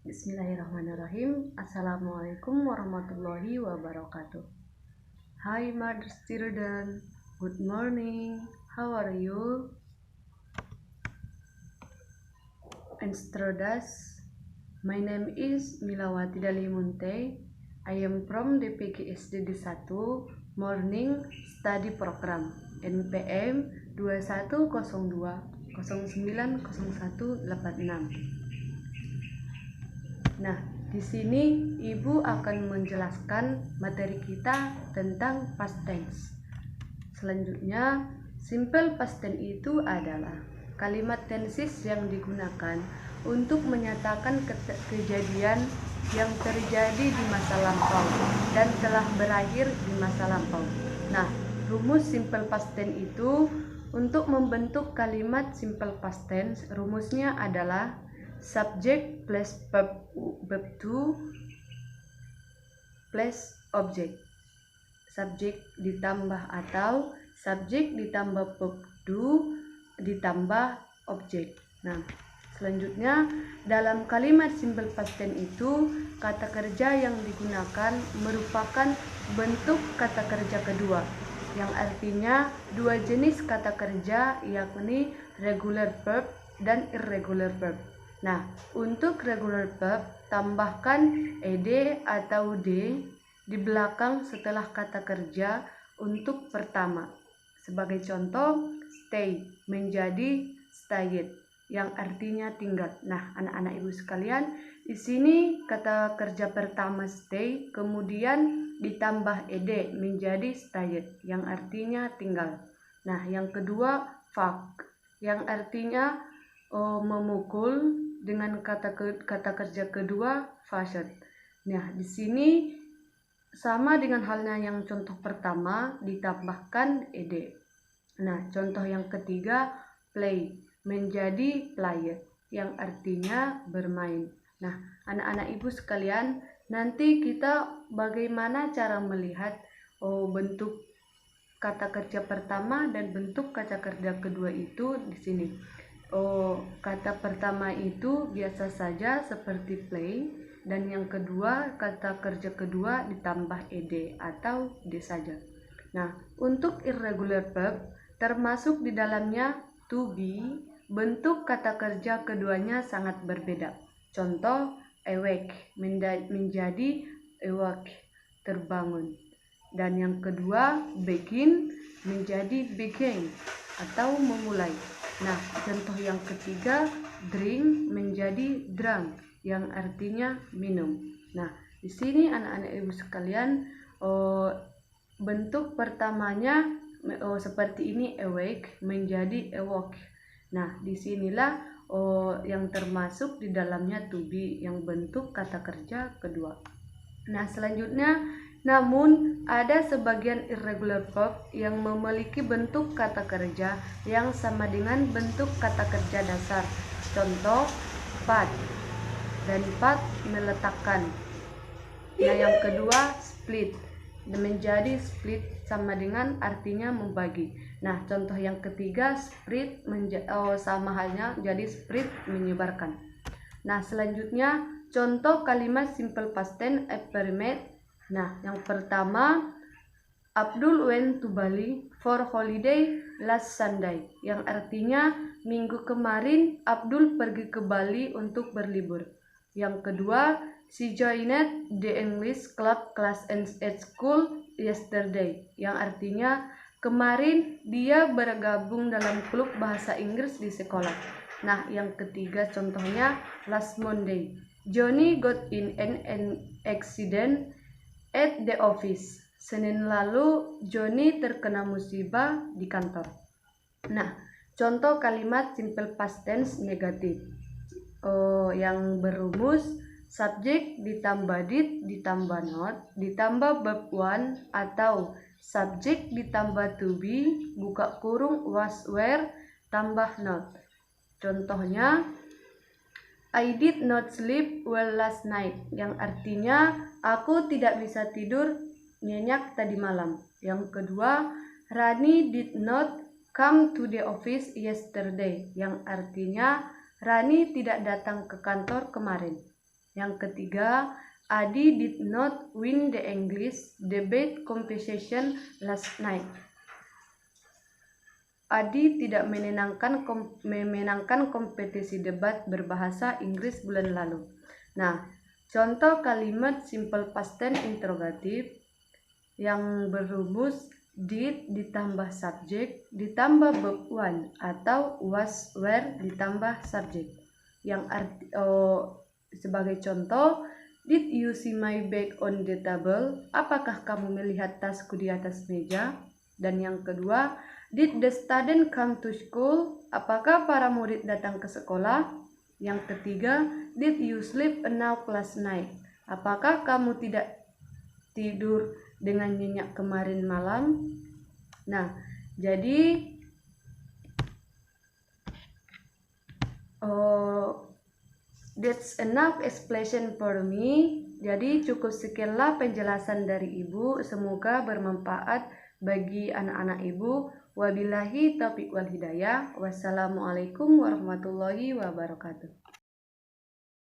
Bismillahirrahmanirrahim. Assalamualaikum warahmatullahi wabarakatuh. Hi, mother children. Good morning. How are you? And students, my name is Milawati Dalimunte. I am from DPG SD 1 Morning Study Program NPM 2102 090186. Nah, di sini Ibu akan menjelaskan materi kita tentang past tense. Selanjutnya, simple past tense itu adalah kalimat tenses yang digunakan untuk menyatakan kejadian yang terjadi di masa lampau dan telah berakhir di masa lampau. Nah, rumus simple past tense itu untuk membentuk kalimat simple past tense, rumusnya adalah subject plus verb to plus object. Subjek ditambah atau subjek ditambah verb to ditambah objek. Nah, selanjutnya dalam kalimat simple past tense itu kata kerja yang digunakan merupakan bentuk kata kerja kedua, yang artinya dua jenis kata kerja, yakni regular verb dan irregular verb. Nah, untuk regular verb tambahkan ed atau d di belakang setelah kata kerja untuk pertama. Sebagai contoh, stay menjadi stayed, yang artinya tinggal. Nah, anak-anak ibu sekalian, di sini kata kerja pertama stay, kemudian ditambah ed menjadi stayed, yang artinya tinggal. Nah, yang kedua fuck, yang artinya memukul, dengan kata kerja kedua fashion. Nah, di sini sama dengan halnya yang contoh pertama, ditambahkan ed. Nah, contoh yang ketiga play menjadi played, yang artinya bermain. Nah, anak-anak ibu sekalian, nanti kita bagaimana cara melihat bentuk kata kerja pertama dan bentuk kata kerja kedua itu di sini. Kata pertama itu biasa saja seperti play, dan yang kedua kata kerja kedua ditambah ed atau d saja. Nah, untuk irregular verb termasuk di dalamnya to be, bentuk kata kerja keduanya sangat berbeda. Contoh, awake menjadi awake, terbangun. Dan yang kedua, begin menjadi began atau memulai. Nah, contoh yang ketiga, drink menjadi drunk, yang artinya minum. Nah, di sini anak-anak ibu sekalian, bentuk pertamanya seperti ini, awake menjadi awoke. Nah, disinilah yang termasuk di dalamnya to be, yang bentuk kata kerja kedua. Nah, selanjutnya, namun ada sebagian irregular verb yang memiliki bentuk kata kerja yang sama dengan bentuk kata kerja dasar. Contoh, pat dan pat meletakkan. Nah, yang kedua split, menjadi split sama dengan artinya membagi. Nah, contoh yang ketiga spread sama halnya jadi spread menyebarkan. Nah, selanjutnya contoh kalimat simple past tense affirmative. Nah, yang pertama, Abdul went to Bali for holiday last Sunday, yang artinya minggu kemarin Abdul pergi ke Bali untuk berlibur. Yang kedua, she joined the English club class at school yesterday, yang artinya kemarin dia bergabung dalam klub bahasa Inggris di sekolah. Nah, yang ketiga contohnya last Monday, Johnny got in an accident at the office. Senin lalu Johnny terkena musibah di kantor. Nah, contoh kalimat simple past tense negatif yang berumus subjek ditambah did ditambah not ditambah verb one, atau subjek ditambah to be buka kurung was were tambah not. Contohnya, I did not sleep well last night, yang artinya aku tidak bisa tidur nyenyak tadi malam. Yang kedua, Rani did not come to the office yesterday, yang artinya Rani tidak datang ke kantor kemarin. Yang ketiga, Adi did not win the English debate competition last night. Adi tidak memenangkan kompetisi debat berbahasa Inggris bulan lalu. Nah, contoh kalimat simple past tense interrogative yang berumus did ditambah subjek ditambah verb one atau was were ditambah subjek. Yang sebagai contoh, did you see my bag on the table? Apakah kamu melihat tasku di atas meja? Dan yang kedua, did the student come to school? Apakah para murid datang ke sekolah? Yang ketiga, did you sleep enough last night? Apakah kamu tidak tidur dengan nyenyak kemarin malam? Nah, jadi that's enough explanation for me. Jadi cukup sekianlah penjelasan dari Ibu. Semoga bermanfaat bagi anak-anak Ibu. Wabillahi taufiq wal hidayah. Wassalamualaikum warahmatullahi wabarakatuh.